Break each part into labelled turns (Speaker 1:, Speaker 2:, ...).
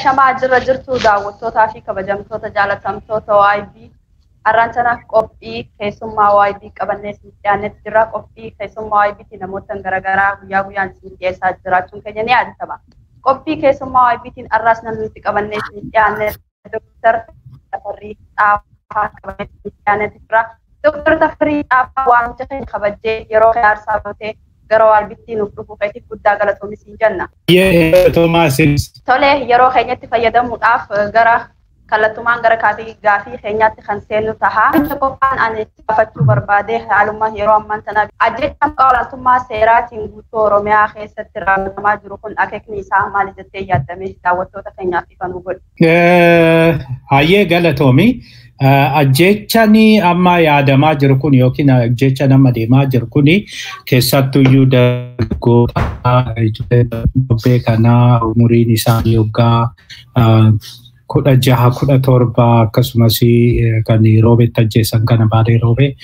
Speaker 1: shamaa jirra jirtu daawwattootaa fi kabajamtoota jaalatamtoota YB arraanchana qophii keessummaa YB qabannee dhiyaannetti jira. Qophii keessummaa YBtti namoota garaagaraa guyyaa guyyaan isin dhiyeessaa jiraachuun keenya ni yaadatama. Qophii keessummaa YBtiin arraas namni qabannee dhiyaanne Dr. Tafarii Dhaafaa qabannee dhiyaannetti jira. Dr. Tafarii Dhaafaa waamicha keenya kabajjee yeroo aarsaa gootee gara YBtti nuuf dhufu keetiif guddaa galatoomis hin jenna. Tole yeroo keenyatti fayyadamuudhaaf gara kallattumaan gara gaafii keenyaatti kan seennu taha. Qofaan ani gaafachuu barbaade haalummaa yeroo ammaan tana ajjechaan olaantummaa seeraatiin guutuu Oromiyaa keessatti raawwatamaa jiru kun akeekni isaa maali jettee yaaddame daawwattoota keenyaaf ifanu godhe.
Speaker 2: Hayyee galatoomi. Ajjechani amma yaadamaa jiru kun yookiin ajjechaan amma deemaa jiru kun keessattuyyuu dargaggoota beekanaa umuriin isaanii waggaa 16-17 akkasumas kan roobetti ajjeessan kana baadee roobe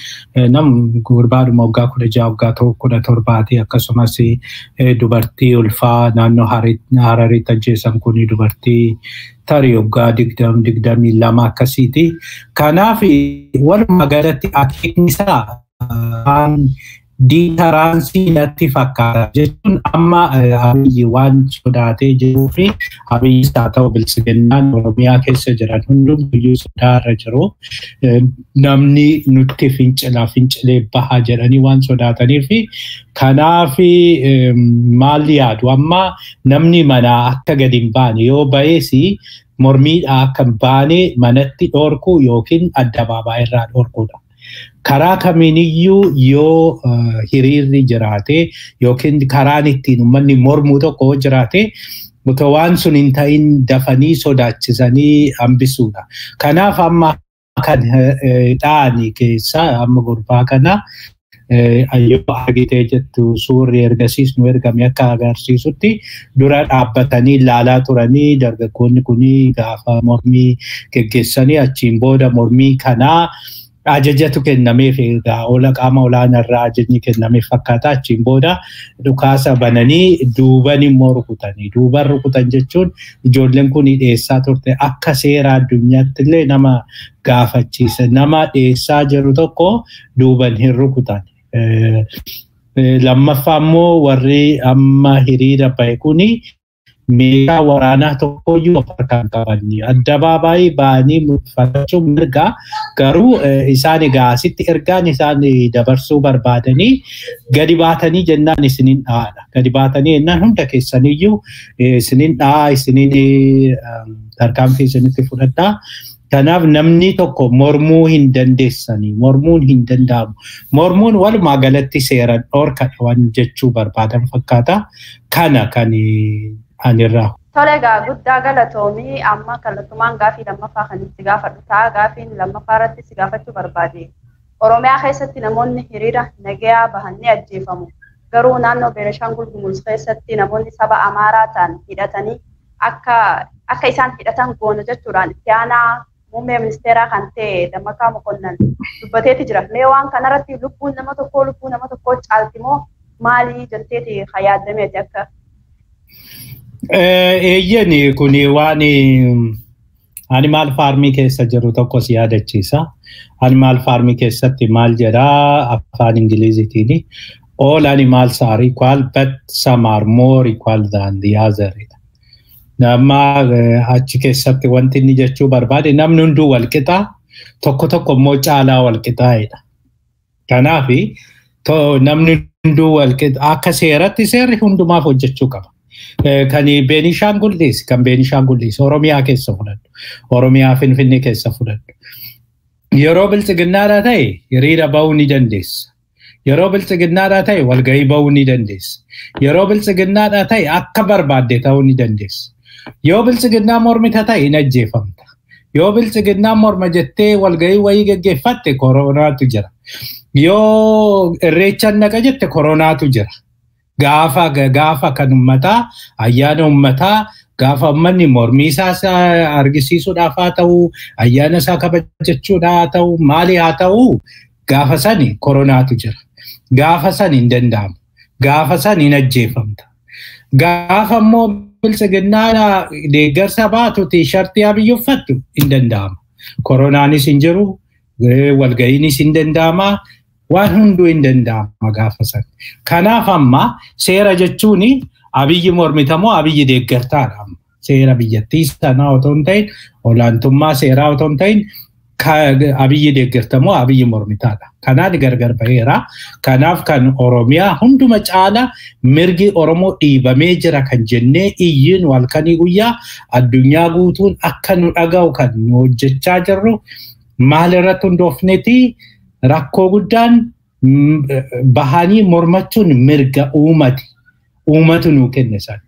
Speaker 2: nam gurbaadhuma waggaa 16-17 akkasumas dubartii ulfaa naannoo Hararitti ajjeessan kun dubartii tarii waggaa 20-22 akkasiiti. Kanaaf walumaa galatti akeekni isaa diitaraansii natti fakkaata jechuun amma Abiyyi waan sodaatee jiruu fi Abiyyis haa ta'u bilisiginnaan Oromiyaa keessa jiran hundumtuyyuu sodaarra jiru. Namni nutti fincilee bahaa jedhanii waan sodaataniif kanaaf maal yaadu amma namni manaa akka gadi hin baane yoo ba'ees mormiidhaa akka hin baane manatti dhorku yookiin addabaabaa irraa dhorkuudha. Karaa kamiiniyyuu yoo hiriirri jiraate yookiin karaan ittiin uummanni mormuu tokko jiraate utoo waan sun hin ta'in dafanii sodaachisanii hambisuudha. Kanaaf amma kan dhaani keessa amma gurbaa kana yoo argitee jettu suurri ergasiis nu ergame akka agarsiisutti dura dhaabbatanii ilaalaa turanii dargaggoonni kuni gaafa mormii geggeessanii achiin booda mormii kanaa ajajatu kennameef qaama olaanaarraa ajajni kennameef fakkaata. Achiin booda dhukaasa bananii duuban immoo rukutanii. Duuban rukutan jechuun ijoolleen kun dhiyeessaa turte akka seera addunyaatti illee nama gaafachiisa. Nama dhiyeessaa jiru tokko duuban hin rukutan. Lammaffaa immoo warri amma hiriira bahe kuni meeshaa waraanaa tokkoyyuu of harkaan qabanii addabaabaayii ba'anii mul'ifachuun mirgaa garuu isaan egaa asitti ergaan isaan dabarsuu barbaadanii gadi baatanii jennaan isiniin dhaadha. Gadi baatanii jennaan hunda keessaniyyuu isiniin dhaa isiniin tarkaanfii isinitti fudhadhaa. Kanaaf namni tokko mormuu hin dandeessanii, mormuun hin danda'amu. Mormuun walumaa galatti seeraan dhorkadha waan jechuu barbaadan fakkaata. Kana kan anirraa.
Speaker 1: Tole egaa guddaa galatoomii amma kallattumaan gaafii lammaffaa kan itti gaafadhu ta'a. Gaafiin lammaffaa irratti si gaafachuu barbaade. Oromiyaa keessatti namoonni hiriira nagayaa bahanii ajjeefamu. Garuu naannoo Beenishaangul Gumuz keessatti namoonni saba Amaaraa ta'an hidhatanii akka isaan hidhatan goona jechuudhaan itti aanaa muummee ministeeraa kan ta'e Dammakaa Mokonnan dubbateeti jira. Mee waan kanarratti lubbuu nama tokkoo caalti moo maali jetteeti yaaddameeti akka?
Speaker 2: Eeyyani kuni waan animal farmii keessa jiru tokko si yaadachiisa. Animal farmii keessatti maal jedhaa afaan Ingilizitiin all animals are equal but some are more equal than the other. Nama achi keessatti wanti inni jechuu barbaade namni hunduu walqixaa tokko immoo caalaa walqixaa'edha. Kanaaf namni hunduu walqixaa akka seeratti seerri hundumaaf hojjechuu qaba. Kan Beenishaangullis Oromiyaa keessa fudhadhu. Oromiyaa Finfinnee keessa fudhadhu. Yeroo bilchiginnaadhaa ta'e hiriira bahuu ni dandeessa. Yeroo bilchiginnaadhaa ta'e walgahii bahuu ni dandeessa. Yeroo bilchiginnaadhaa ta'e akka barbaadde ta'uu ni dandeessa. Yoo bilchiginnaa mormita ta'e hin ajjeefamta. Yoo bilchiginnaa morma jettee walgahii wayii geggeeffatte koronaatu jira. Yoo irreechaan naqa jette koronaatu jira. Gaafa kan ummataa, ayyaana ummataa, gaafa ummanni mormii isaa argisiisuudhaaf haa ta'u, ayyaana isaa kabajachuudhaaf haa ta'u, maali haa ta'u, gaafa sani koronaatu jira. Gaafa sani hin danda'amu. Gaafa sani hin ajjeefamta. Gaafa immoo bilchiginnaa deeggarsa baatu tiishartii Abiy uffattu hin danda'ama. Koronaanis hin jiru, walga'iinis hin danda'ama, waan hunduu hin danda'ama gaafa san. Kanaaf amma seera jechuun Abiy mormitamoo Abiy deeggartaadha. Seera biyyattii sanaa otoo hin ta'in, olaantummaa seeraa otoo hin ta'in, Abiy deeggartamoo Abiy mormitaadha. Kanaan gargar baheera. Kanaaf kan Oromiyaa hunduma caala mirgi Oromoo dhiibamee jira kan jennee iyyiin walkanii guyyaa addunyaa guutuun akka nu dhaga'u kan nu hojjechaa jirru maalirratti hundoofneeti rakkoo guddaan bahanii mormachuun mirga uumati. Uumatu nuu kenne san.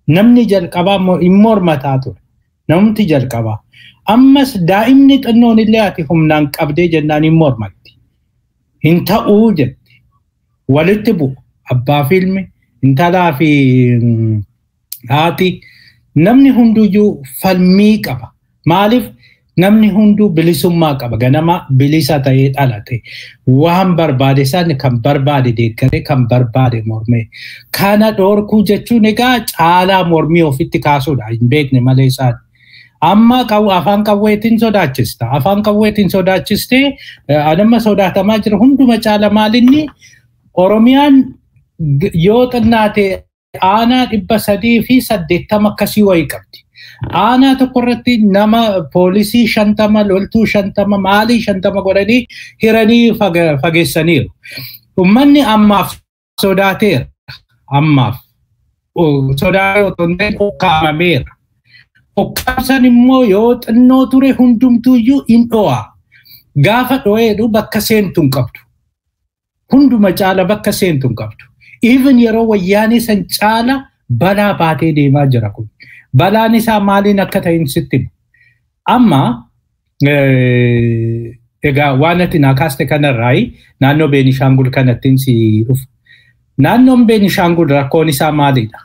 Speaker 2: Namni jalqabaa hin mormataa ture. Namni jalqabaa. Ammas daa'imni xinnoon illee ati humnaan qabdee jennaan hin mormatti. Hin ta'uu jetti. Walitti bu'u. Abbaa fi ilmi, intalaa fi haati. Namni hunduyyuu falmii qaba. Maaliif namni hunduu bilisummaa qaba. Ganama bilisa ta'ee dhalate. Waan barbaade san kan barbaade deeggare kan barbaade mormee. Kana dhoorkuu jechuun egaa caalaa mormii ofitti kaasuudha. Hin beekne malee isaan. Amma afaan qawweetiin sodaachista. Afaan qawweetiin sodaachistee anamma sodaatamaa jira hunduma caala maalinni Oromiyaan yoo xinnaate aanaa 380 akkasii wayii qabdi. Aanaa tokko irratti nama poolisii 50 loltuu 50 maalii 50 godhanii hiranii fageessaniiru. Uummanni ammaaf sodaateera. Ammaaf sodaatee otoo hin ta'in ukkaamameera. Ukkaamsan immoo yoo xinnoo ture hundumtuuyyuu hin dho'a. Gaafa dho'eedhu bakka seentu hin qabdu. Hunduma caala bakka seentu hin qabdu. Even yeroo wayyaanii san caala balaa baatee deemaa jira kun. Balaan isaa maaliin akka ta'in sitti himu. Amma egaa waan ati naa kaaste kanarraa naannoo Beenishaangul kanattiin si dhufu. Naannoon Beenishaangul rakkoon isaa maalidha?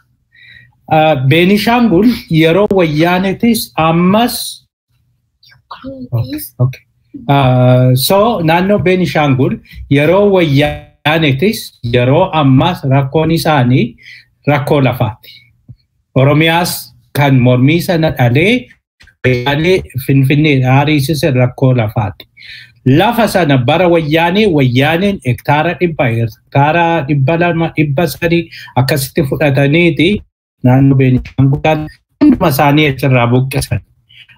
Speaker 2: Beenishaangul yeroo wayyaanetis ammas so naannoo Beenishaangul yeroo wayyaanetis yeroo ammas rakkoon isaanii rakkoo lafaati. Oromiyaas kan mormii sana dhalee wayyaanee Finfinnee haariisise rakkoo lafaati. Lafa sana bara wayyaaneen hektaara 100 hektaara 200 300 akkasitti fudhataniiti naannoo Beenishaangul hunduma isaanii achirraa buqqisan.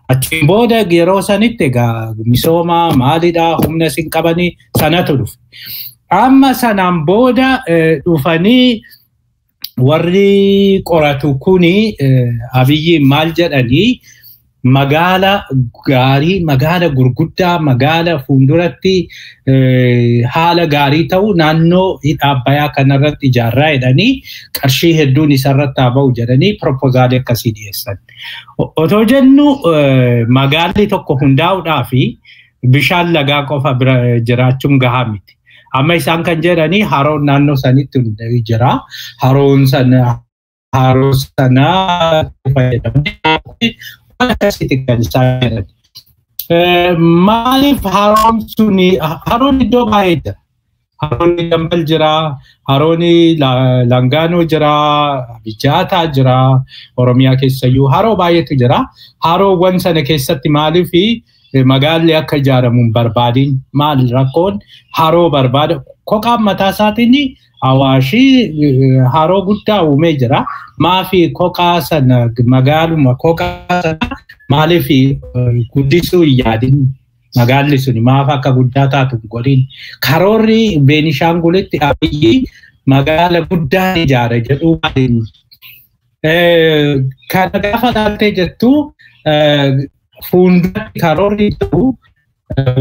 Speaker 2: Achiin booda yeroo sanitti egaa misooma maalidhaa humna isin qabanii sanatu dhufe. Amma sanaan booda dhufanii warri qoratu kuni Abiyyi maal jedhanii magaala gaarii, magaala gurguddaa, magaala fuulduratti haala gaarii ta'u naannoo hidha Abbayyaa kanarratti ijaarraa jedhanii qarshii hedduun isarratti haa ba'u jedhanii proposaalii akkasii dhiyeessan. Otoo jennu magaalli tokko hundaa'uudhaa fi bishaan lagaa qofa bira jiraachuun gahaa miti. Amma isaan kan jedhanii haroon naannoo sanitti jira. Haroon sana fayyadamanii akkasitti kan isaan jedhan. Maaliif haroon suni haroon iddoo baay'ee jira. Haroon Dambal jira, haroon Langaanoo jira, Bijaataa jira, Oromiyaa keessayyuu haroo baay'eetu jira. Haroowwan sana keessatti maaliif magaalli akka ijaaramu hin barbaadin maal rakkoon haroo barbaada. Koqaan mataa isaatiin Awaashii haroo guddaa uumee jira. Maafi koqaa sana magaaluma koqaa sana maaliif guddisuu hin yaadin magaalli suni maaf akka guddaa taatu godhin. Karoorri Beenishaangulitti Abiyyi magaala guddaa ijaara jedhu maaliin. Kana gaafa ilaaltee jettu fuulduratti karoorri ta'u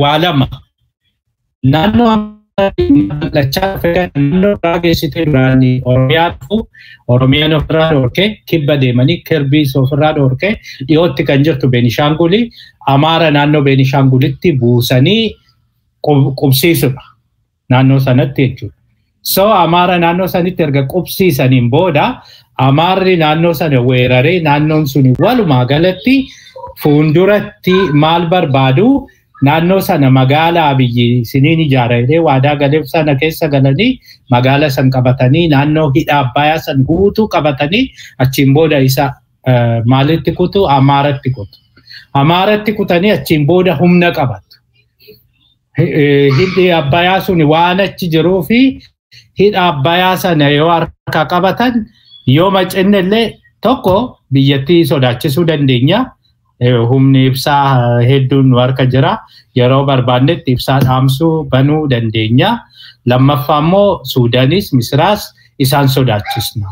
Speaker 2: waa lama. Naannoo lachaa naannoo irraa geessitee duraanii Oromiyaa dhufu Oromiyaan ofirraa dhoorkee kibba deemanii kirbiis ofirraa dhoorkee dhiyootti kan jirtu Beenishaangulii Amaara naannoo Beenishaangulitti buusanii qubsiisudha. Naannoo sanatti jechuudha. So Amaara naannoo sanitti erga qubsiisaniin booda Amaarri naannoo sana weeraree naannoon suni walumaa galatti fuulduratti maal barbaadu naannoo sana magaala Abiyyi siniin ijaaree waadaa galeef sana keessa galanii magaala san qabatanii naannoo hidha Abbayyaa san guutuu qabatanii achiin booda isa maalitti kutu Amaaratti kutu. Amaaratti kutanii achiin booda humna qabatu. Hidhi Abbayyaa sun waan achi jiruu fi hidha Abbayyaa sana yoo harka qabatan yoo macinne illee tokko biyyattii sodaachisuu dandeenya. Humni ibsaa hedduun harka jira. Yeroo barbaannetti ibsaa dhaamsuu banuu dandeenya. Lammaffaa immoo Suudaanis Misiraas isaan sodaachisna.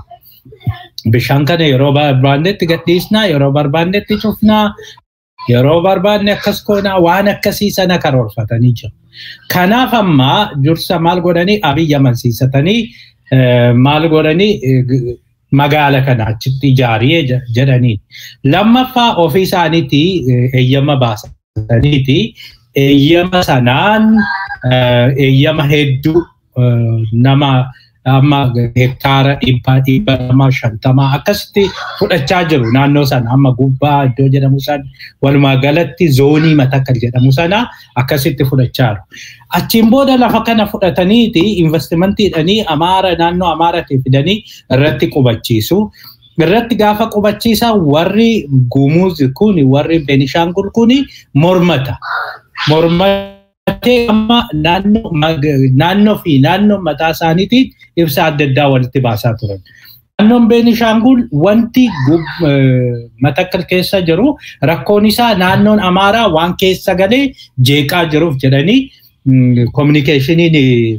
Speaker 2: Bishaan kana yeroo barbaannetti gadhiisna, yeroo barbaannetti cufna, yeroo barbaanne akkas koona waan akkasii sana karoorfatanii jiru. Kanaaf amma dursa maal godhanii Abiyyi amansiisatanii maal godhanii magaala kana achitti ijaarii jedhanii. Lammaffaa ofii isaaniitti eeyyama baasaniiti. Eeyyama sanaan eeyyama hedduu nama amma hektaara 150 akkasitti fudhachaa jiru naannoo sana amma gubbaa iddoo jedhamu sana walumaa galatti zoonii Matakkal jedhamu sana akkasitti fudhachaa jiru. Achiin booda lafa kana fudhataniiti investimentiidhanii Amaara naannoo Amaaraatti fidanii irratti qubachiisu. Irratti gaafa qubachiisaa warri Gumuz kuni warri Beenishaangul kuni mormata. Mormatee amma naannoo fi naannoo mataa isaaniitiin ibsa adda addaa walitti baasaa turan. Naannoon Beenishaangul wanti Matakkal keessa jiru rakkoon isaa naannoon Amaaraa waan keessa galee jeeqaa jiruuf jedhanii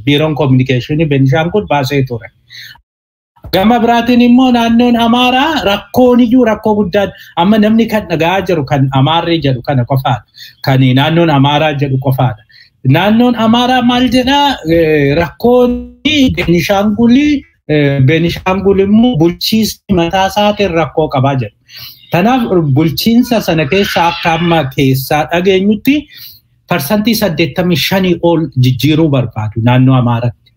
Speaker 2: biiroon kominikeeshinii Beenishaangul baasee ture. Gama biraatiin immoo naannoon Amaaraa rakkoon iyyuu rakkoo guddaan amma namni kan dhagaa jiru kan Amaarri jedhu kana qofaadha. Kan naannoon Amaaraa jedhu qofaadha. Naannoon Amaaraa maal jedhaa rakkoon Beenishaangul immoo bulchiinsi mataa isaatiin rakkoo qabaa jedhu. Kanaaf bulchiinsa sana keessa akka amma keessaa dhageenyutti parsantii 85 ol jijjiiruu barbaadu naannoo Amaaratti.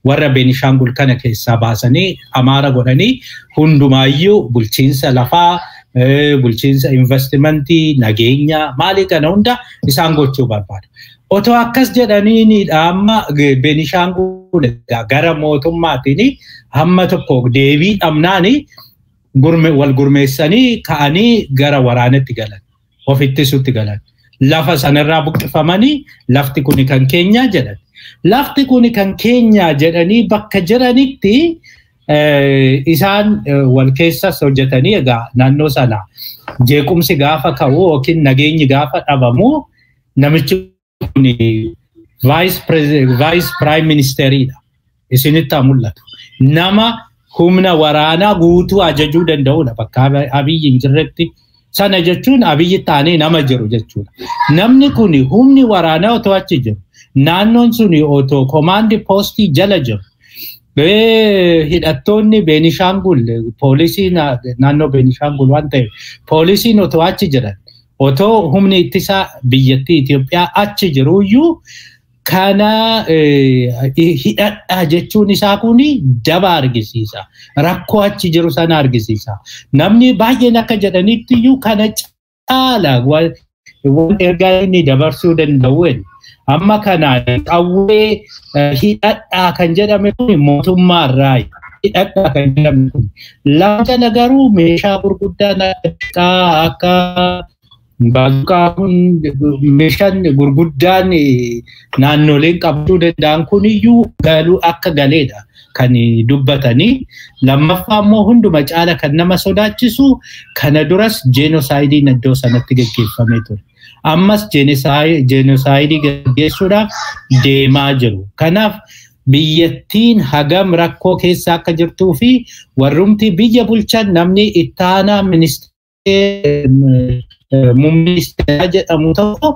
Speaker 2: Warra Beenishaangul kana keessaa baasanii Amaara godhanii hundumaayyuu bulchiinsa lafaa, bulchiinsa investimentii, nageenya maalii kana hunda isaan gochuu barbaadu. Otoo akkas jedhanii amma Beenishaangul gara mootummaatiin hamma tokko deebii dhabnaani wal gurmeessanii ka'anii gara waraanatti galan, of ittisuutti galan. Lafa sanarraa buqqifamanii lafti kuni kan keenya jedhan. Lafti kuni kan keenya jedhanii bakka jiranitti isaan wal keessas hojjetanii egaa naannoo sana jeequmsi gaafa ka'u yookiin nageenyi gaafa dhabamu namichi kuni vice prime ministeriidha. Isinitti mul'atu. Nama humna waraanaa guutuu ajajuu danda'udha bakka Abiyyi hin jirretti. Sana jechuun Abiyyi taanee nama jiru jechuudha. Namni kuni humni waraanaa otoo achi jiru. Naannoon suni otoo komaandi poostii jala jiru. Hidhattoonni Beenishaangul poolisiin naannoo Beenishaangul waan ta'eef poolisiin otoo achi jiran otoo humni ittisaa biyyattii Itoophiyaa achi jiruyyuu kana hidhadhaa jechuun isaa kuni daba argisiisa. Rakkoo achi jiru sana argisiisa. Namni baay'een akka jedhanitti iyyuu kana caala waan ergaa inni dabarsuu danda'u. Amma kana qawwee hidhadhaa kan jedhame kun mootummaa irraa hidhadhaa kan jedhame kun lafa garuu meeshaa gurguddaan akka baazuqaa kun meeshaan gurguddaan naannoleen qabduu danda'an kun iyyuu galuu akka galeedha kan dubbatanii. Lammaffaa immoo hunduma caala kan nama sodaachisu kana duras jeenosaayidiin iddoo sanatti gaggeeffamee ture. Ammas jeenosaayiidii gaggeessuudhaaf deemaa jiru. Kanaaf biyyattiin hagam rakkoo keessa akka jirtuu fi warrumti biyya bulchan namni ittaanaa ministeera jedhamu tokko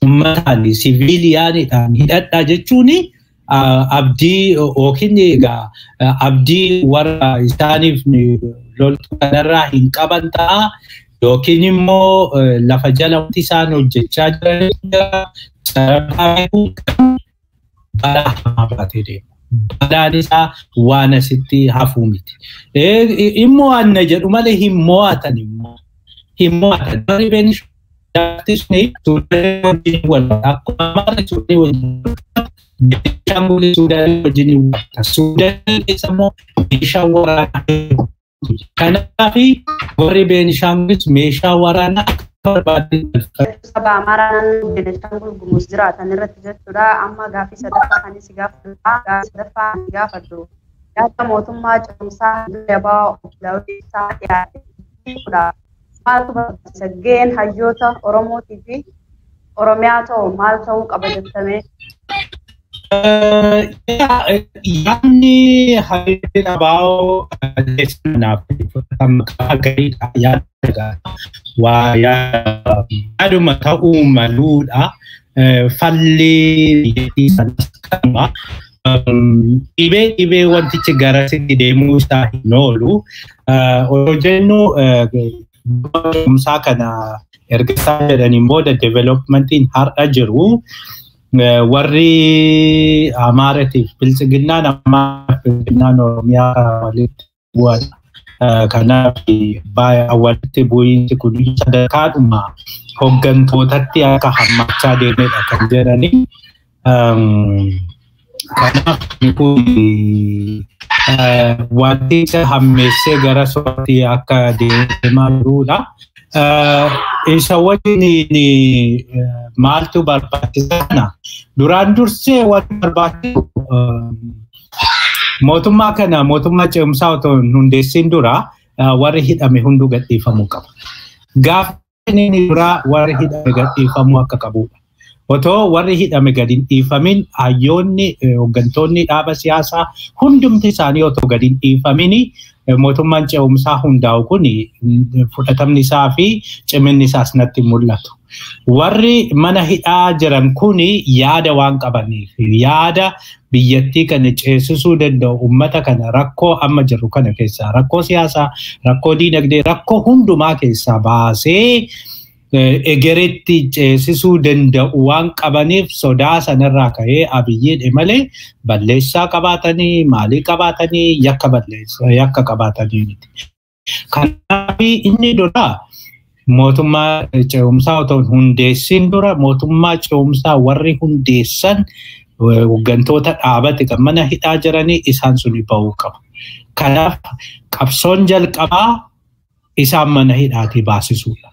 Speaker 2: uummataan siviiliyaanidhaan hidhadhaa jechuun abdii yookiin egaa abdii warra isaaniif loltuu kanarraa hin qaban ta'a. Yookiin immoo lafa jala wanti isaan hojjechaa jiran sadarkaa balaa hamaa baatee deema. Balaan isaa waan asitti hafuu miti. Immoo anna jedhu malee hin mo'atan immoo. Hin mo'atan. Warri Laftisni Sudan wajjin wal akkuma mara Sudan wajjin Benishangul Sudan wajjin wal Sudan keessa immoo meeshaa waraanaa kanaafi warri Benishangul meeshaa waraanaa barbaade
Speaker 1: saba Amaaraan Benishangul Gumuz jiraatan irratti jechuudha amma gaafii sadaffaa kan si gaafadhu yaada mootummaa cimsaa jabaa Daawwisaa dhiyaatedha. Maaltu barbaachisa gaheen hayyoota Oromootii fi Oromiyaa ta'u maal ta'uu qaba jettamee?
Speaker 2: Yaadni hayyoota baa'oo keessanaaf maqaa gaariidha yaada waa yaaduma ta'uu maluudha falli biyyattii sanas kanuma dhibee wantichi garasitti deemuu isaa hin oolu yoo jennu kana erga isaan jedhaniin booda developmentiin har'a jiru warri Amaaratiif bilchiginnaan Amaaraaf bilchiginnaan Oromiyaa walitti bu'an kanaaf walitti bu'iinsi kun sadarkaadhuma hooggantootatti akka hammachaa deemedha kan jedhanii kanaaf kun wanti isa hammeessee gara soortii akka deemaa jirudha. Isa wajjin maaltu barbaachisa duraan dursee wanti barbaachisu mootummaa kana mootummaa ce'umsaa otoo hundeessin dura warri hidhame hunduu gadhiifamuu qaba. Gaafa inni dura warri hidhame gadhiifamuu akka qabudha. Otoo warri hidhame gadi hin dhiifamin hayyoonni hooggantoonni dhaaba siyaasaa hundumti isaanii otoo gadi hin dhiifamini mootummaan ce'umsaa hundaa'u kun fudhatamni isaa fi ciminni isaas natti mul'atu. Warri mana hidhaa jiran kun yaada waan qabaniif yaada biyyattii kana ceesisuu danda'u uummata kana rakkoo amma jiru kana keessaa rakkoo siyaasaa rakkoo diinagdee rakkoo hundumaa keessaa baasee egeretti ceesisuu danda'u waan qabaniif sodaa sanarraa ka'ee Abiyyiidhe malee balleessaa qabaatanii maalii qabaatanii yakka qabaatanii miti. Kanaaf inni dura mootummaa ce'umsaa otoo hundeessin dura mootummaa ce'umsaa warri hundeessan hooggantoota dhaabate kan mana hidhaa jiranii isaan suni ba'uu qabu. Kanaaf qabsoon jalqabaa isaan mana hidhaatii baasisuudha.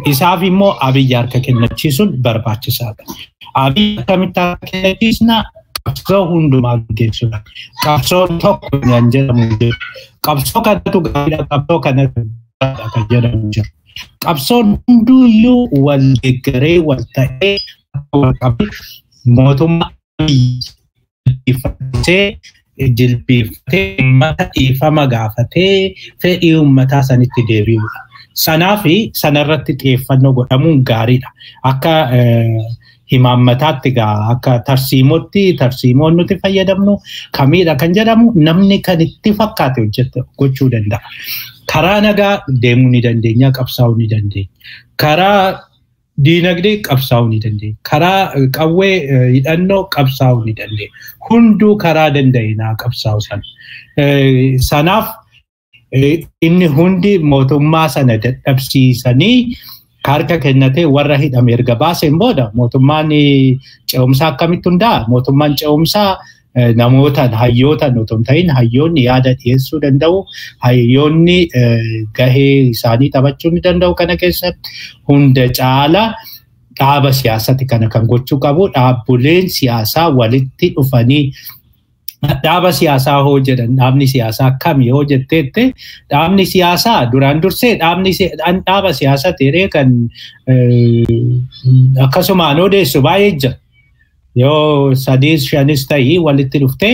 Speaker 2: Isaaf immoo Abiyyi harka kennachiisuun barbaachisaadha. Abiyyi akkamitti harka kennachiisna qabsoo hundumaa gaggeessuudha. Qabsoon tokko kan jedhamu jiru. Qabsoo kanatu gaariidha. Qabsoo kanatu kan jedhamu jiru. Qabsoon hunduyyuu wal deeggaree wal ta'ee wal qabee mootummaa jilbiifatee uummata dhiifama gaafatee fedhii uummataa sanitti deebi'uudha. Sanaafi sanarratti xiyyeeffannoo godhamuun gaariidha. Akka himaammataatti akka tarsiimoon nuti fayyadamnu kamiidha kan jedhamu namni kan itti fakkaate gochuu danda'a. Karaa nagaa deemuu ni dandeenya, qabsaa'uu ni dandeenya. Karaa diinagdee qabsaa'uu ni dandeenya. Karaa qawwee hidhannoo qabsaa'uu ni dandeenya. Hunduu karaa danda'inaa qabsaa'u sana. Sanaaf inni hundi mootummaa sana dadhabsiisanii harka kennatee warra hidhame erga baaseen booda mootummaan ce'umsaa akkamitti hundaa'a? Mootummaan ce'umsaa namootaan hayyootaan otoo hin ta'in hayyoonni yaada dhiyeessuu danda'u, hayyoonni gahee isaanii taphachuu ni danda'u kana keessatti hunda caala dhaaba siyaasatti kana kan gochuu qabu dhaabbileen siyaasaa walitti dhufanii dhaaba siyaasaa hoo jedhan dhaabni siyaasaa akkami yoo jetteette dhaabni siyaasaa duraan dursee dhaaba siyaasaa ta'ee kan akkasumaan odeessu baay'ee jira. Yoo sadiis shanis ta'ii walitti dhuftee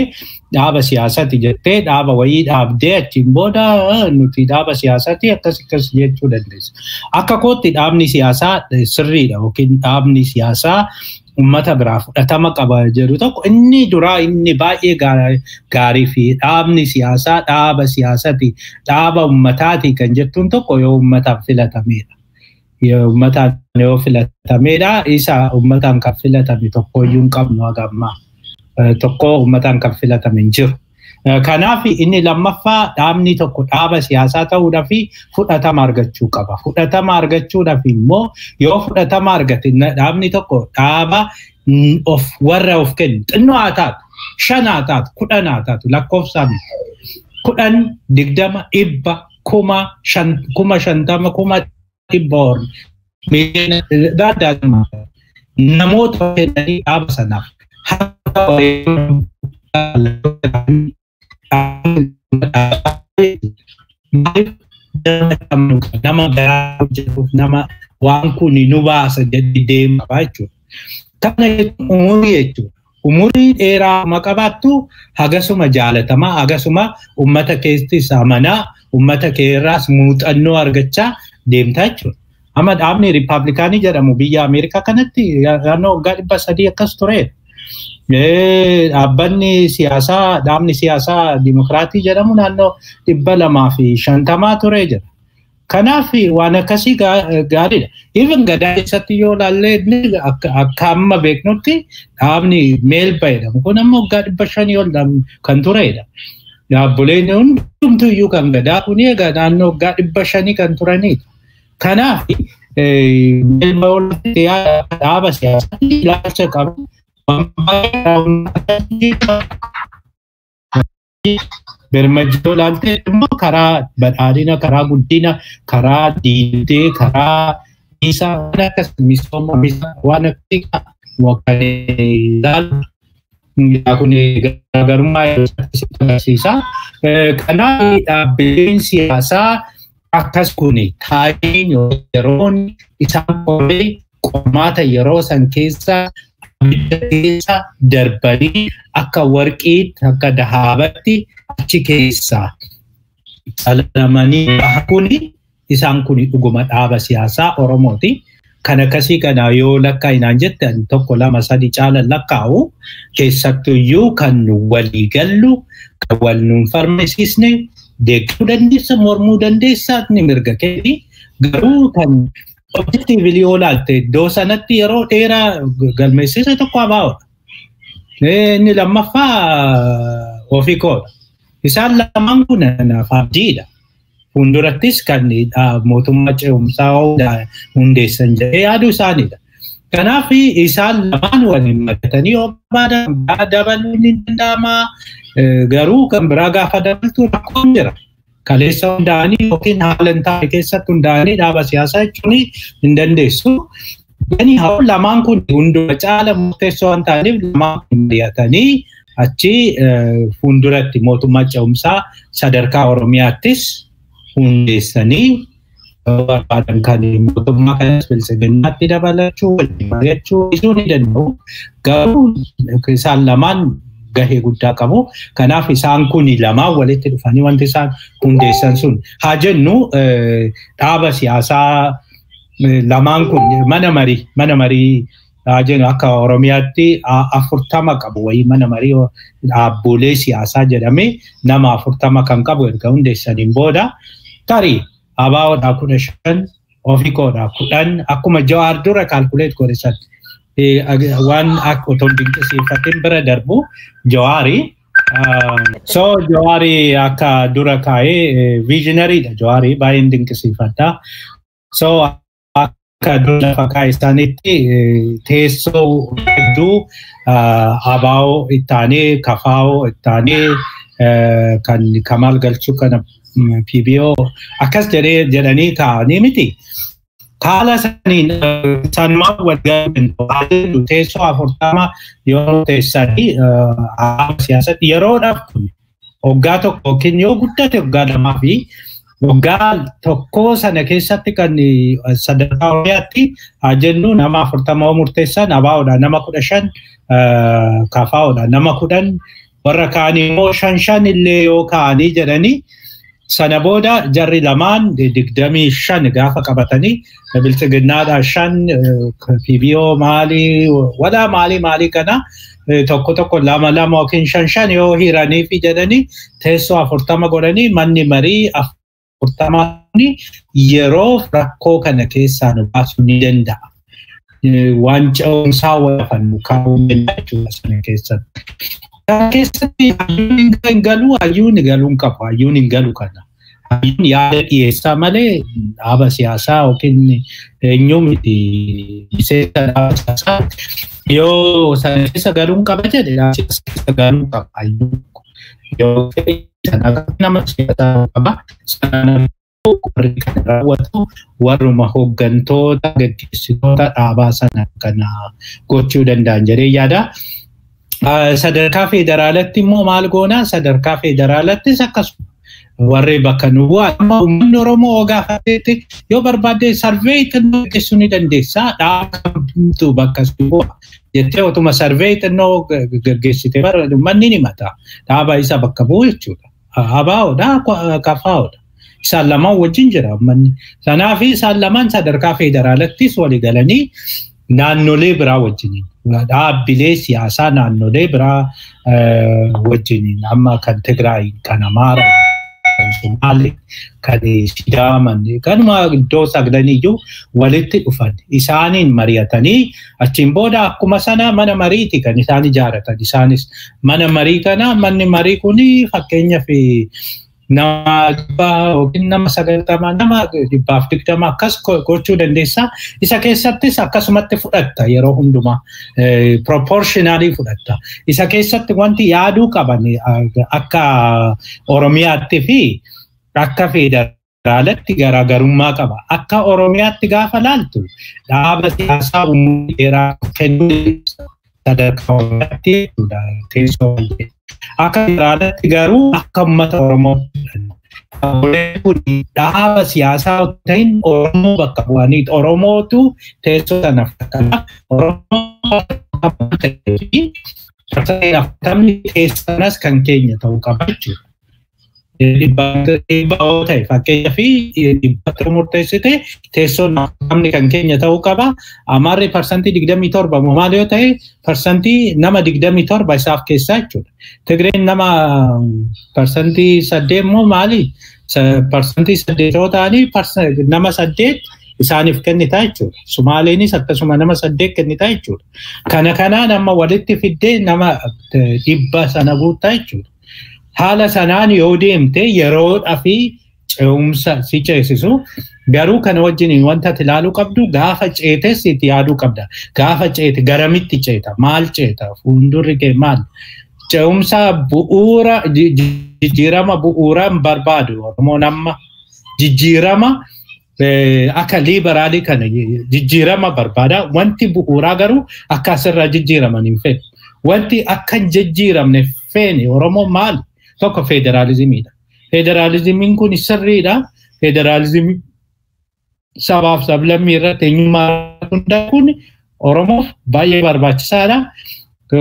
Speaker 2: dhaaba siyaasaati jettee dhaaba wayii dhaabdee achiin booda nuti dhaaba siyaasaati akkas jechuu dandeessa. Akka kootti dhaabni siyaasaa sirriidha yookiin dhaabni siyaasaa uummata biraa fudhatama qaba jedhu tokko inni duraa inni baay'ee gaarii fi dhaabni siyaasaa dhaaba siyaasaati dhaaba uummataati kan jettuun tokko yoo uummataaf filatameedha. Uummataan yoo filatameedha isa uummataan kan filatame tokko iyyuu hin qabnu haga ammaa tokko uummataan kan filatame hin jiru. Kanaaf inni lammaffaa dhaabni tokko dhaaba siyaasaa ta'uudhaaf fudhatama argachuu qaba. Fudhatama argachuudhaaf immoo yoo fudhatama argate dhaabni tokko dhaaba warra of kennu xinnoo haa taatu, 5 haa taatu, 10 haa taatu lakkoofsaan 10, 20, 100, 50, 100 miliyoona namoota fedhanii dhaaba sanaaf nama garaa hojjetuuf nama waan kun nu baasa jedhee deemaa jechuudha. Kana umurii jechuudha. Umurii dheeraa maqabaattu hagasuma jaalatamaa, hagasuma uummata keessattis amanaa, uummata keerraas muuxannoo argachaa deemtaa jechuudha. Amma dhaabni Riippaabilikaanii jedhamu biyya Ameerikaa kanatti naannoo waggaa 300 akkas ture. Dhaabbanni siyaasaa, dhaabni siyaasaa Dimokiraatii jedhamu naannoo 250 ture jira. Kanaaf waan akkasii gaariidha. Even gadaa keessatti yoo ilaalle akka amma beeknutti dhaabni Meelba jedhamu kun amma waggaa 500 ol kan turedha. Dhaabbileen hundumtuu iyyuu kan gadaa kun egaa naannoo waggaa 500 kan turanidha. Kanaaf Meelba walitti dhaaba siyaasaa ilaalcha qabu. Bermajjoo ilaalte immoo karaa badhaadhina, karaa guddina, karaa diinagdee, karaa isaa akkas misooma waan akkasii kan ilaalu kun garaagarummaa agarsiisa. Kanaaf dhaabbileen siyaasaa akkas kun taayiin yeroon isaan qormaata yeroo san keessa keessa darbanii akka warqiitti akka dahaabatti achi keessaa salamanii bahakuni isaan kun dhuguma dhaaba siyaasaa Oromooti. Kan akkasii kana yoo lakkaa'inaan jettan 1, 2, 3 caalan lakkaa'u keessattuyyuu kan walii gallu kan wal nuun farmisiisne deeggaruu dandeessa mormuu dandeessaat ni mirga kenni garuu kan objectively yoo ilaalte iddoo sanatti yeroo dheeraa galmeessisa tokko abaa'udha. Inni lammaffaa OFCOdha. Isaan lamaan kun abdiidha. Fuuldurattis kan mootummaa ce'umsaa hundeessan jedhee yaaduu isaaniidha. Kanaaf isaan lamaan waliin maratanii yoo barbaadan dabaluun ni danda'ama. Garuu kan biraa gaafa dabaltu rakkoon jira. Kaleessa hundaa'anii yookiin haala hin taane keessatti hundaa'anii dhaaba siyaasaa jechuun hin dandeessu. Yani haa lamaan kun hunduma caala murteessoo waan ta'aniif lamaan kun mari'atanii achi fuulduratti mootummaa ce'umsaa sadarkaa Oromiyaattis hundeessanii barbaadan kan mootummaa kanas bilisiginnaatti dabalachuu waliin mari'achuu isuu ni danda'u. Garuu isaan lamaan gahee guddaa qabu. Kanaaf isaan kun lamaan walitti dhufanii wanti isaan hundeessan sun haa jennu dhaaba siyaasaa lamaan kun mana marii haa jennu akka Oromiyaatti 40 qabu wayii mana marii dhaabbolee siyaasaa jedhamee nama 40 kan qabu erga hundeessaniin booda tarii ABO'dhaa 15 OFCOdhaa 10 akkuma Jawaar dura kaalkuleet godhesan waan akka otoo dinqisiifatiin bira darbu Jawaari. So Jawaari akka dura kaa'ee viizhinariidha. Jawaari baay'een dinqisiifadha. So akka dura lafa kaa'e isaaniitti teessoo hedduu ABO ittaanee KFO ittaanee kan Kamal Galchuu kana PBO akkas jedhanii kaa'anii miti. Kaala saniin sanumaa walga'u teessoo 40 yoo teessanii siyaasatti yeroodhaaf kun waggaa tokko yookiin yoo guddate waggaa 2 fi waggaa tokko sana keessatti kan sadarkaa Oromiyaatti jennu nama 40 murteessan ABO'dha nama 15 KFO'dha nama 10 warra kaanii immoo 5 illee yoo kaanii jedhanii sana booda jarri lamaan 25 gaafa qabatanii bilisiginnaadhaa 5 PBO maalii walaa maalii kana tokko 2 yookiin 5 yoo hiranii fi jedhanii teessoo 40 godhanii manni marii 40 yeroo rakkoo kana keessaa nu baasuu ni danda'a. Waan ce'umsaa wafan kaa'uu danda'a jechuudha sana keessatti. keessatti hayyuun galuun qaba. Hayyuun hin galu kana. Hayyuun yaada dhiyeessaa malee dhaaba siyaasaa yookiin eenyu miti miseensa dhaaba siyaasaa yoo sana keessa galuun qaba jedhe dhaaba keessa galuun qaba hayyuun. Yoo sana nama siyaasaa qaba sana warri kan raawwatu warruma hooggantoota gaggeessitoota dhaabaa sana kana gochuu danda'an jedhee yaada. Sadarkaa federaalatti immoo maal goona? Sadarkaa federaalattis akkasuma warri bakka nu bu'aa uummanni Oromoo gaafateetti yoo barbaade sarvee xinnoo gaggeessuu ni dandeessaa dhaabatu bakka nu bu'a jettee otuma sarvee xinnoo gaggeessite uummanni ni mata dhaaba isa bakka bu'u jechuudha. Abaa'oodha kafaa'oodha. Isaan lamaan wajjin jira uummanni. Kanaaf isaan lamaan sadarkaa federaalattis walii galanii naannolee biraa wajjiniin dhaabbilee siyaasaa naannolee biraa wajjiniin amma kan Tigraay, kan Amaaraa, kan Somaalee, kan Sidaamaa kanuma iddoo saglaniyyuu walitti dhufan isaaniin mari'atanii achiin booda akkuma sana mana mariiti kan isaan ijaaratan. Isaanis mana marii kana manni marii kuni fakkeenyaaf nama dhibbaa yookiin nama 90 nama 120 akkas gochuu dandeessa. Isa keessattis akkasumatti fudhatta yeroo hundumaa proportionally fudhatta. Isa keessatti wanti yaaduu qaban akka Oromiyaatti fi akka federaalatti garaagarummaa qaba. Akka Oromiyaatti gaafa laaltu dhaaba siyaasaa umurii dheeraa kennuu sadarkaa Oromiyaatti teessoo akka federaalatti garuu akka uummata Oromootti dhaaba siyaasaa ta'in Oromoo bakka bu'anii Oromootu teessoo sana fudhata. Oromoo tapni keessanas kan keenya ta'uu qaba jechuudha. Dhibbaa ta'e fakkeenyaa fi dhibbatti murteessite teessoon namni kan keenya ta'uu qaba. Amaarri parsantii 27 maal yoo ta'e parsantii nama 27 isaaf keessaa jechuudha. Tigreen nama parsantii 8 immoo maali? Parsantii 8 yoo ta'anii nama 8 isaaniif kennita jechuudha. Sumaaleenis akkasuma nama 8 kennita jechuudha. Kanaan amma walitti fiddee nama 100 sana guuttaa jechuudha. Haala sanaan yoo deemte yeroodhaa fi ce'umsa si ceesisu garuu kana wajjin wanta ilaaluu qabdu gaafa ceetes itti yaaduu qabda. Gaafa ceete garamitti ceeta? Maal ceeta? Fuuldurri kee maal? Ce'umsa bu'uura jijjiirama bu'uuraan barbaadu Oromoon amma jijjiirama akka liberaalii kana jijjiirama barbaada. Wanti bu'uuraa garuu akka asirraa jijjiiraman hin fedhu. Wanti akka jijjiiramne feene Oromoon maal? Tokko federaalizimiidha. Federalizimiin kun sirriidha. Federalizimii sabaaf sablammii irratti eenyummaa hundaa kun Oromoof baay'ee barbaachisaadha.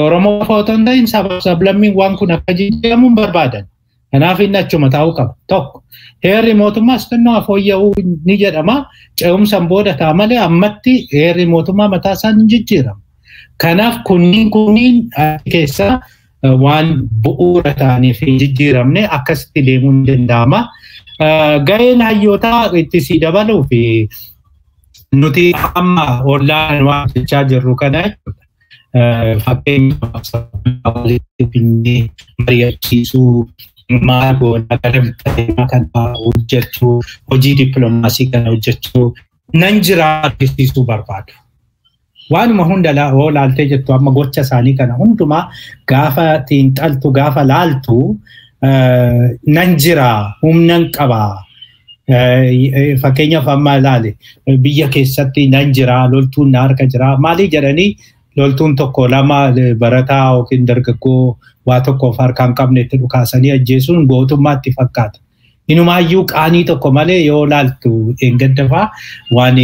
Speaker 2: Oromoof otoo hin ta'in sabaaf sablammiin waan kun akka jijjiiramu barbaadan. Kanaaf inni achuma taa'uu qaba. Tokko heerri mootummaas xinnoo fooyya'uu ni jedhama. Ce'umsaan booda ta'a malee ammatti heerri mootummaa mataa isaa hin jijjiiramu. Kanaaf kunniin keessaa waan bu'uura ta'anii fi jijjiiramne akkasitti deemuu ni danda'ama. Gaheen hayyootaa itti si dabaluu fi nuti amma ollaan waan jechaa jirru kana jechuudha. Fakkeenyaaf walitti finnee mari'achiisuu maal goona gara kan hojjechuu hojii dippiloomaasii kana hojjechuu nan jiraachisiisuu barbaadu. Waanuma hunda laaltee jettu amma gocha isaanii kana hundumaa gaafa xiinxaltu gaafa laaltu nan jira humnan qaba. Fakkeenyaaf amma ilaali biyya keessatti nan jira loltuun na harka jira maalii jedhanii loltuun tokko lama barataa yookiin dargaggoo waa tokkoof harkaan qabne itti dhukaasanii ajjeesuun gootummaatti fakkaata. Inumaayyuu qaanii tokko malee yoo laaltu eeggaddafaa waan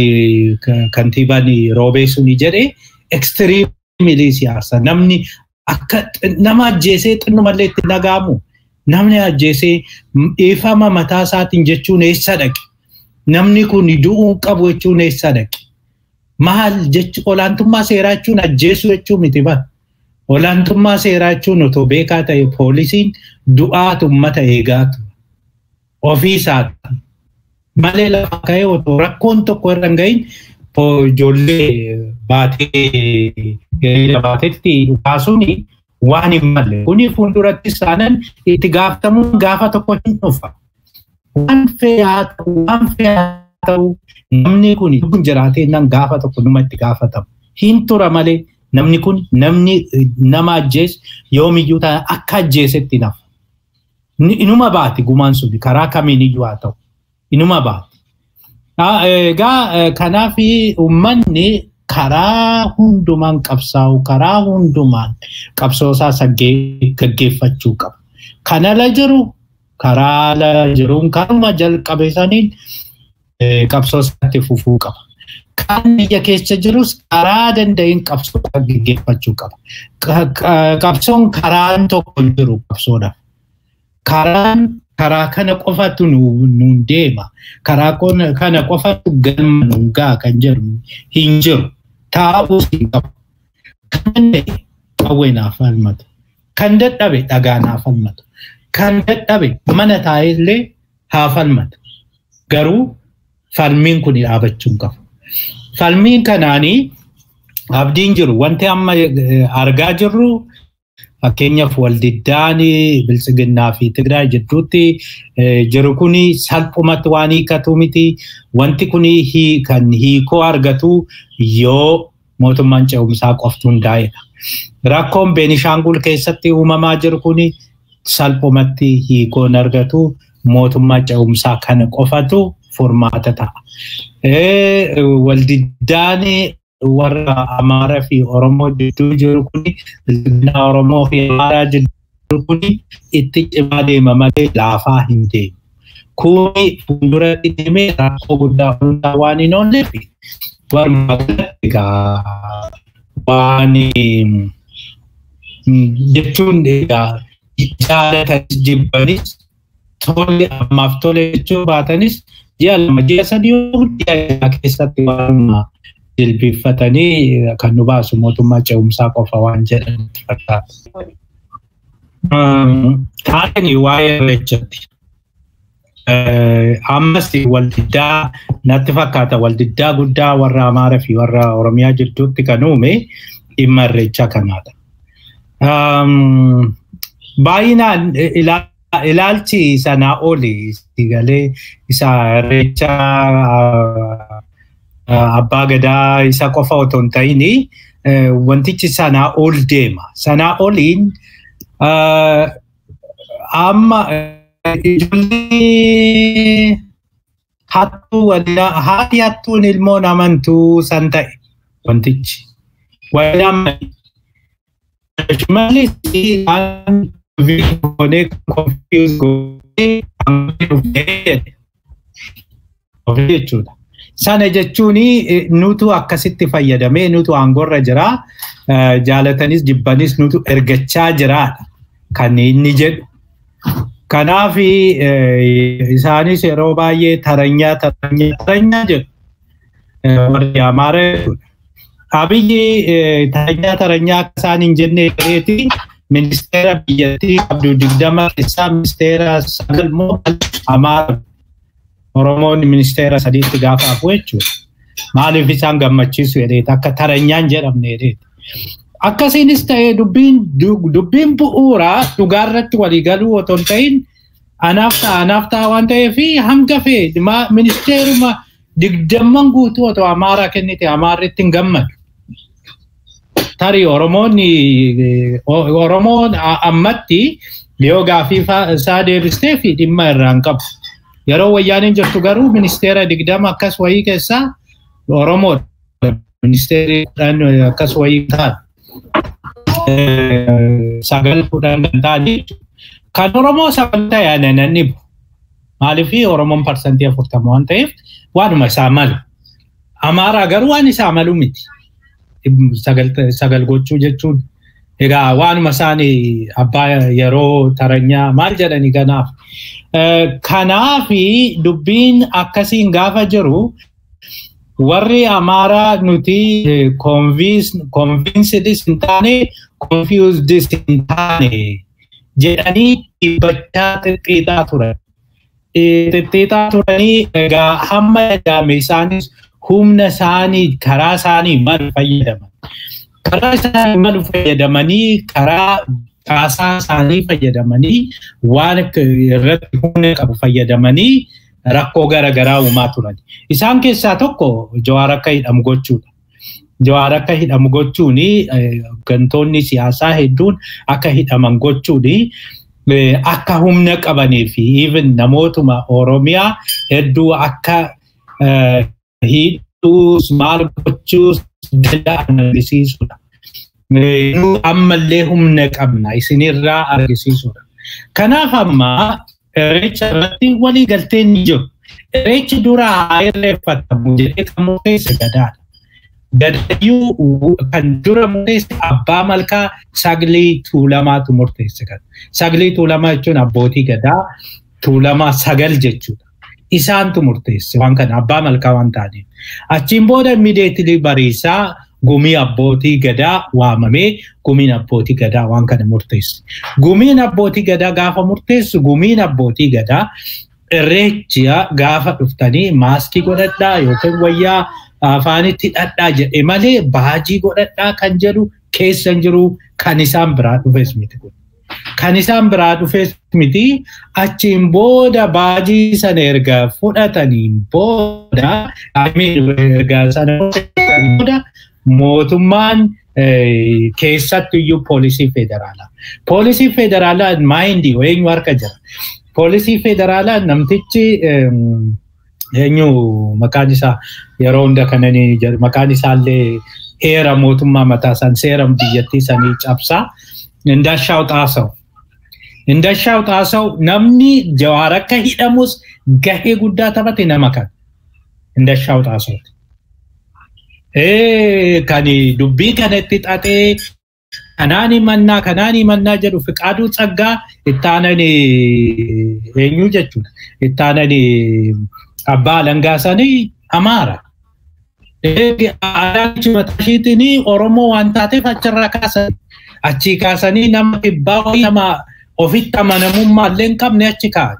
Speaker 2: kantiibaan roobee suni jedhee ekstiriimilii siyaasa namni akka nama ajjeesee xinnumallee itti nagaamu namni ajjeesee dhiifama mataa isaatiin jechuun eessa dhaqe namni kun du'uu qabu jechuun eessa dhaqe maal jechuun olaantummaa seeraa jechuun ajjeesuu jechuun miti bara olaantummaa seeraa jechuun otoo beekaa ta'e poolisiin du'aatu uummata eegaatu. Ofiisaati. Malee lafa ka'ee otoo rakkoon tokko irra hin gahin ijoollee baateetti dhukaasuun waan hin malle. Kuni fuulduratti isaanan itti gaafatamuun gaafa tokko hin dhufa. Waan fe'aa ta'u namni kun jiraatee nan gaafa tokko numa itti gaafatamu. Hin tura malee namni kun nama ajjees yoomiyyuu ta'an akka ajjeesetti nafa. Inuma baati gumaan sun karaa kamiiniyyuu haa ta'u. Inuma baati. Egaa kanaaf uummanni karaa hundumaan qabsaa'u karaa hundumaan qabsoosaa gaggeeffachuu qaba. Kanala jiru karaa ala jiruun kanuma jalqabe saniin qabsoosaatti fufuu qaba. Kan biyya keessa jirus karaa danda'in qabsoosaa gaggeeffachuu qaba. Qabsoon karaan tokko jiru qabsoodhaaf. Karaa kana qofatu nuun deema. Karaa kana qofatu galma nuun ga'a kan jedhu hin jiru. Taa'uus hin qabu. Kan danda'e qawwee naaf falmatu. Kan dadhabe dhagaa naaf falmatu. Kan dadhabe mana taa'ellee haa falmatu. Garuu falmiin kun dhaabachuu hin qabu. Falmiin kanaanii abdiin jiru. Wanti amma argaa jirru fakkeenyaaf waldiddaan Biltsiginnaa fi Tigraay jidduutti jiru kuni salphumatti waan hiikatu miti. Wanti kuni kan hiikoo argatu yoo mootummaan ce'umsaa qoftu hundaa'edha. Rakkoon Beenishaangul keessatti uumamaa jiru kuni salphumatti hiikoon argatu mootummaa ce'umsaa kana qofatu furmaata ta'a. Waldiddaan warra Amaaraa fi Oromoo jidduu jiru kuni Biltsiginnaa Oromoo fi Amaaraa jidduu kuni itti cimaa deema malee laafaa hin deemu. Kuni fuulduratti deemee rakkoo guddaa hundaa waan hin oolleef walumaa galatti egaa waan jechuun egaa jaalatanis jibbanis tole ammaaf tole jechuu baatanis ji'a lama ji'a sadii guddaa keessatti waan jilbiiffatanii kan nu baasu mootummaa ce'umsaa qofa waan jedhanitti fakkaata. Taa'anii waa'ee irreechatti. Ammas waldiddaa natti fakkaata waldiddaa guddaa warra Amaaraa fi warra Oromiyaa jidduutti kan uume dhimma irreechaa kanaadha. Baay'inaan ilaalchi sanaa oli galee isa irreechaa abbaa gadaa isa qofa otoo hin ta'in wantichi sanaa ol deema. Sanaa oliin amma ijoollee haati hattuun ilmoon amantuu san ta'e wantichi. Malee jechuudha. Sana jechuun nutu akkasitti fayyadamee nutu aangorra jira. Jaalatanis jibbanis nutu ergachaa jiraadha kan inni jedhu. Kanaaf isaanis yeroo baay'ee taranyaa jedhu. Warri Amaaraa jechuudha. Abiyyi taranyaa akka isaan hin jenne ta'eeti ministeera biyyattii qabdu 20 keessaa ministeera 9 Amaaraa. Oromoon ministeera 3 gaafa hafu jechuudha. Maaliif isaan gammachiisu jedheeti akka taranyaan jedhamne jedheeti. Akkasiinis ta'ee dubbiin bu'uuraa dhugaarratti waliigaluu otoo hin ta'in anaaf ta'a waan ta'eef hanga fee ministeeruma 20 guutuu otoo Amaaraa kennite Amaarritti hin gammadu. Tarii Oromoon ammatti yoo gaafii isaa deebistee fi dhimma irraan qabu. Yeroo wayyaaniin jirtu garuu ministeera 20 akkas wayii keessaa Oromoo ministeerri 10 akkas wayii ta'an 9 ta'an kan Oromoo 9 ta'an nanni bu. Maaliif Oromoon parsantii 40 waan ta'eef waanuma isaa malu. Amaaraa garuu waan isaa malu miti. 9 gochuu jechuun egaa waanuma isaanii abbaa yeroo taranyaa maal jedhani kanaaf. Kanaaf dubbiin akkasiin gaafa jiru warri Amaaraa nuti convinced hin taane confused hin taane jedhanii dhiibbachaa xixiqqaa turan. Xixiqqaa turanii egaa hamma eegame isaanis humna isaanii karaa isaanii maal fayyadaman. karaa isaanii malu fayyadamanii karaa caasaa isaanii fayyadamanii waan irratti humna qabu fayyadamanii rakkoo garaagaraa uumaa turan. Isaan keessaa tokko Jawaar akka hidhamu gochuudha. Jawaar akka hidhamu gochuun gantoonni siyaasaa hedduun akka hidhaman gochuun akka humna qabanii fi even namootuma Oromiyaa hedduu akka hidhuus maal gochuus danda'an argisiisuudha. Nu ammallee humna qabna isinirraa argisiisuudha. Kanaaf amma Irreecha irratti walii galteen ni jiru. Irreechi dura haa irreeffatamu jedhee kan murteesse Gadaadha. Gadayyuu kan dura murteesse Abbaa Malkaa Sagalee Tuulamaatu murteesse kan. Sagalee Tuulamaa jechuun abbootii Gadaa, Tuulamaa Sagal jechuudha. Isaantu murteesse waan kana Abbaa Malkaa waan ta'aniif. Achiin booda immediately Bariisaa gumii abbootii Gadaa waamamee gumiin abbootii Gadaa waan kana murteesse. Gumiin abbootii Gadaa gaafa murteessu gumiin abbootii Gadaa irreecha gaafa dhuftanii maaskii godhadhaa yookiin wayyaa afaanitti hidhadhaa jedhe malee baajii godhadhaa kan jedhu keessan jiru kan isaan biraa dhufes miti kun. Kan isaan biraa dhufes miti achiin booda baajii sana erga fudhataniin booda erga sana booda mootummaan keessattuyyuu poolisii federaalaa. Poolisii federaalaa maayindii eenyu harka jira. Poolisii federaalaa namtichi eenyu maqaan isaa yeroo hunda kananii maqaan isaallee heera mootummaa mataa isaan seera biyyattii sanii cabsaa. Indashaw Xaasaw. Indashaw Xaasaw namni Jawaar akka hidhamus gahee guddaa taphate nama kan. Indashaw Xaasaw. Kani dubbii kanatti xaxee kanaani mannaa jedhu Fiqaaduu Tsaggaa ittaanan eenyu jechuudha. Ittaanan Abbaa Alangaa sanii Amaara. Aadaanichi matashiitiin Oromoo waan taateef achirraa kaasan. Achi kaasanii nama dhibbaa nama ofitti amanamummaa illee hin qabne achi kaa'an.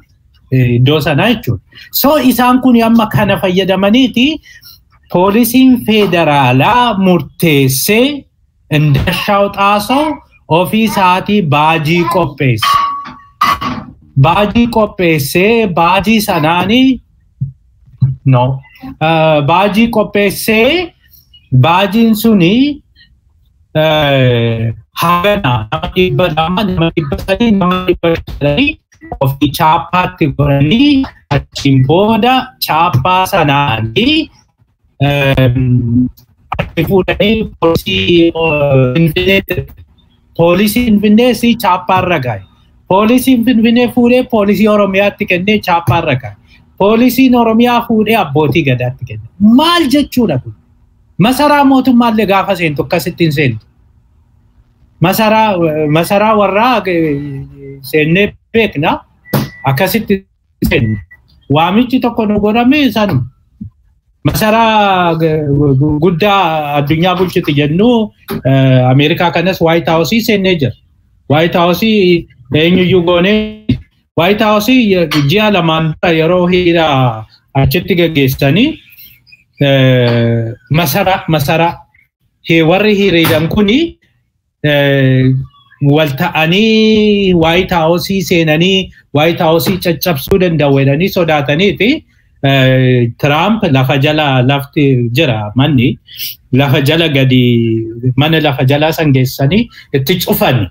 Speaker 2: Iddoo sanaa jechuudha. So isaan kun amma kana fayyadamaniiti poolisiin federaalaa murteessee Indashaw Xaasaw ofii isaatii baajii qopheesse. Baajii qopheessee baajii sanaanii baajii qopheessee baajiin suni hagana nama dhibba lama nama dhibba sadii nama dhibba sadii ofii chaappaatti godhanii achiin booda chaappaa sanaanii fuudhanii poolisii Finfinnee si chaappaarra gahe. Poolisiin Finfinnee fuudhee poolisii Oromiyaatti kennee chaappaarra gahe. Poolisiin Oromiyaa fuudhee abbootii Gadaatti kenne. Maal jechuudha kun? Masaraa mootummaallee gaafa seentu akkasitti hin seentu. Masaraa warraa seennee beekna akkasitti seennu. Waamichi tokko nu godhame sanuma. Masaraa guddaa addunyaa bulchiti jennu Ameerikaa kanas White House seennee jira. White House eenyuyyuu goonee White House ji'a lamaan yeroo hiriira achitti gaggeessanii masaraa warri hiriiran kuni wal ta'anii White House seenanii White House caccabsuu danda'u jedhanii sodaataniiti. Trump lafa jala lafti jira manni lafa jala gadi mana lafa jala san geessanii itti cufani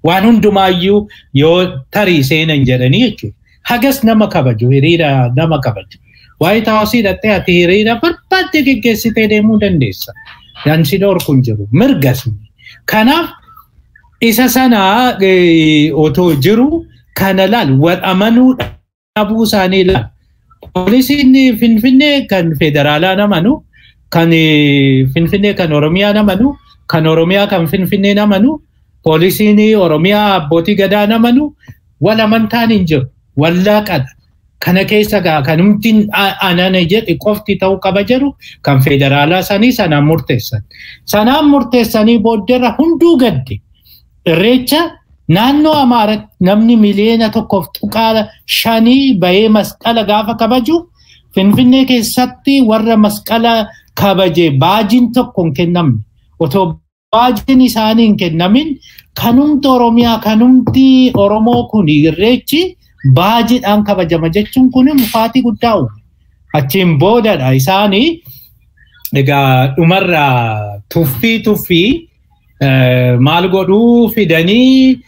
Speaker 2: waan hundumaayyuu yoo tarii seenan jedhanii jechuudha. Hagas nama kabaju hiriira nama kabaju. White House dhattee ati hiriira barbaadde geggeessitee deemuu dandeessa. Dansi dhorkuun jiru mirgas. Kanaaf isa sana otoo jiru kana laal wal amanuu dhabuu isaanii laal. Poolisiin Finfinnee kan federaalaa namanu, kan Finfinnee kan Oromiyaa namanu, kan Oromiyaa kan Finfinnee namanu, poolisiin Oromiyaa abbootii Gadaa namanu, wal amantaan hin jiru, wallaaqadha. Kana keessa kan humtiin anana jedhe qofti ta'uu qaba jedhu kan federaalaa sanii sanaan murteessan. Sanaan murteessanii booddeerra hunduu gadde. Irreecha naannoo Amaaratti namni miliyoona 1.5 bahee masqala gaafa kabaju Finfinnee keessatti warra masqala kabaje baajiin tokko hin kennamne. Otoo baajin isaanii hin kennamin kanumti Oromiyaa kanumti Oromoo kun irreechi baajiidhaan kabajama jechuun kun mufaatii guddaa uume. Achiin boodadha isaanii egaa dhumarraa tuffii maal godhuu fidanii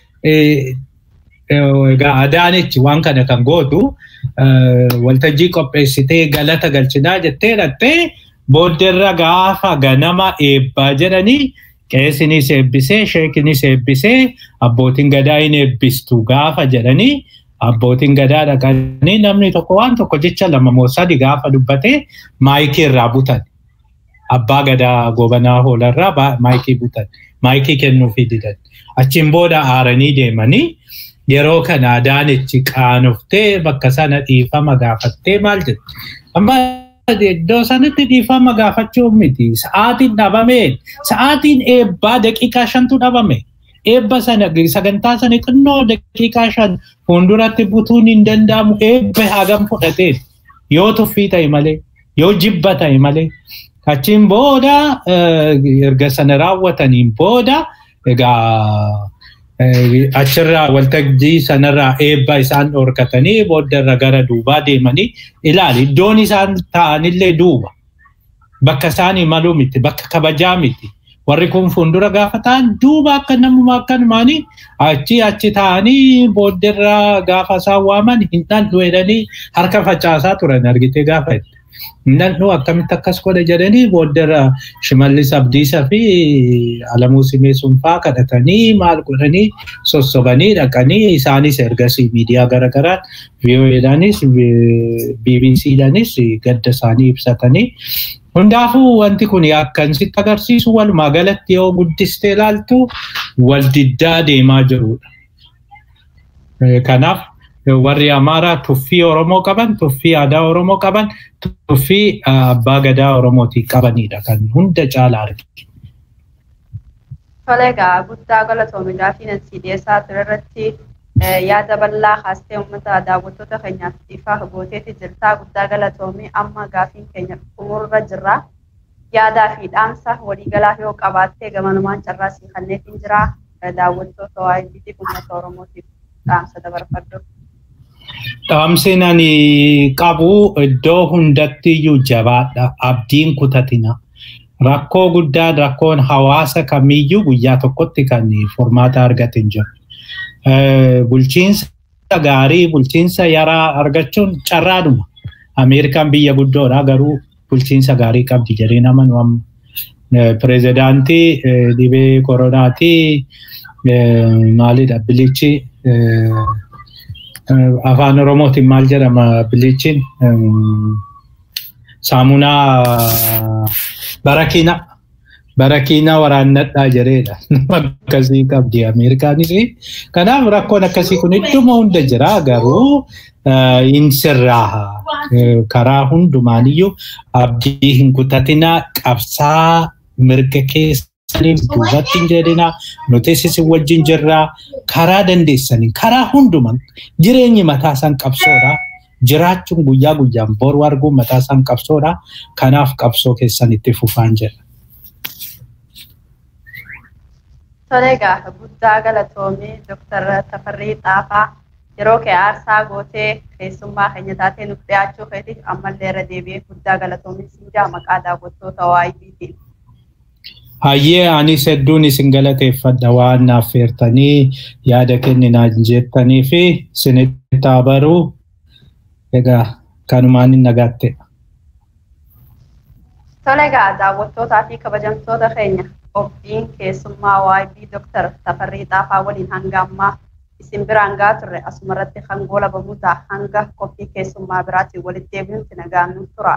Speaker 2: egaa Adaanichi waan kana kan gootu waltajjii qopheessitee galata galchinaa jettee dhattee booddeerra gaafa ganama eebbaa jedhanii qeesinis eebbisee sheekinis eebbisee abbootiin gadaa hin eebbistu gaafa jedhanii abbootiin gadaa dhaqanii namni tokko waan tokko jecha lama moo sadi gaafa dubbatee maayikii irraa butan. Abbaa gadaa gobanaa hoolarraa maayikii butan. Maayikii kennuufii didan. Achiin booda aaranii deemanii yeroo kana Adaanichi qaanoftee bakka sana dhiifama gaafattee maal jettu. Amma iddoo sanatti dhiifama gaafachuu miti. Sa'aatiin dhabame. Sa'aatiin eebbaa daqiiqaa 5tu dhabame. Eebba sana sagantaa sana xinnoo daqiiqaa 5 fuulduratti butuun hin danda'amu. Eebba hagam fudhatee yoo tuffii ta'e malee yoo jibba ta'e malee. Achiin booda erga sana raawwataniin booda egaa achirraa waltajjii sanarraa eebba isaan dhorkatanii booddarra gara duubaa deemanii ilaali iddoon isaan ta'anillee duuba bakka isaanii maluu miti bakka kabajaa miti warri kun fuuldura gaafa ta'an duuba akka namuma akkanumaanii achi ta'anii booddarra gaafa isaan waaman hin dhandhu jedhanii harka facaasaa turan argitee gaafa itti. Nannu akkamitti akkas godha jedhanii booddara Shimallis Abdiisaa fi Alamuu Simeesumfaa kadhatanii maal godhanii sossobanii dhaqanii isaanis ergasii miidiyaa garaagaraa VOA'dhaanis BBC'dhaanis gadda isaanii ibsatanii hundaafuu wanti kun akkan sitti agarsiisu walumaa galatti yoo guddistee ilaaltu wal diddaa deemaa jirudha. Kanaaf warri Amaaraa tuffii Oromoo qaban, tuffii aadaa Oromoo qaban, tuffii abbaa gadaa Oromootii qabanidha kan hunda caalaa arginu.
Speaker 1: Tole egaa guddaa galatoomaa fi nansi dhiyeessaa ture irratti yaada bal'aa kaastee uummata daawwattoota keenyaaf ifa gooteeti jirtaa guddaa galatoomii amma gaafiin keenya xumurra jirra. Yaadaa fi dhaamsa waliigalaa yoo qabaattee gamanumaan carraasii kanneetiin jira daawwattoota waa'ee uummata Oromootiif dhaamsa dabarfadhu.
Speaker 2: Dhaamsiin ani qabu iddoo hundattiyyuu jabaadha. Abdiin kutatina. Rakkoo guddaa rakkoon hawaasa kamiyyuu guyyaa tokkotti kan furmaata argate hin jiru. Bulchiinsa gaarii, bulchiinsa yaraa argachuun carraadhuma. Ameerikaan biyya guddoodha garuu bulchiinsa gaarii qabdi jedhee namanu amma. Pireezidaantii dhibee koronaatii maalidha bilichi afaan Oromootiin maal jedhama bilichiin saamunaa barakiina waraannadhaa jedheedha. Akkasii qabdi Ameerikaanis. Kanaaf rakkoon akkasii kun idduma hunda jira garuu hin sirraaha. Karaa hundumaaniyyuu abdii hin kutatinaa qabsaa mirga keessaniif duubatti hin jedhina nutis isin wajjin jirraa karaa dandeessaniin karaa hundumaan jireenyi mataa isaan qabsoodha. Jiraachuun guyyaa guyyaan boru arguun mataa isaan qabsoodha. Kanaaf qabsoo keessan itti fufaan jedha.
Speaker 1: Tole egaa guddaa galatoomii Dr. Tafarrii Xaafaa yeroo kee aarsaa gootee keessummaa keenya taatee nuuf dhiyaachuu keetiif ammallee irra deebi'ee guddaa galatoomii siinjaa maqaa daawwattoota YBT'n.
Speaker 2: Hayyee anis hedduun isin galateeffadha waan naaf feertanii yaada kenninaa jettanii fi isinitti baruu egaa kanumaan hin nagaatte.
Speaker 1: Tole egaa daawwattootaa fi kabajamtoota keenya qophiin keessummaa YB Dr. Tafarrii Xaafaa waliin hanga ammaa isin biraan gaa turre asumarratti kan goolabamuu ta'a hanga qophii keessummaa biraatiin walitti deebinutti nagaan nuuf tura.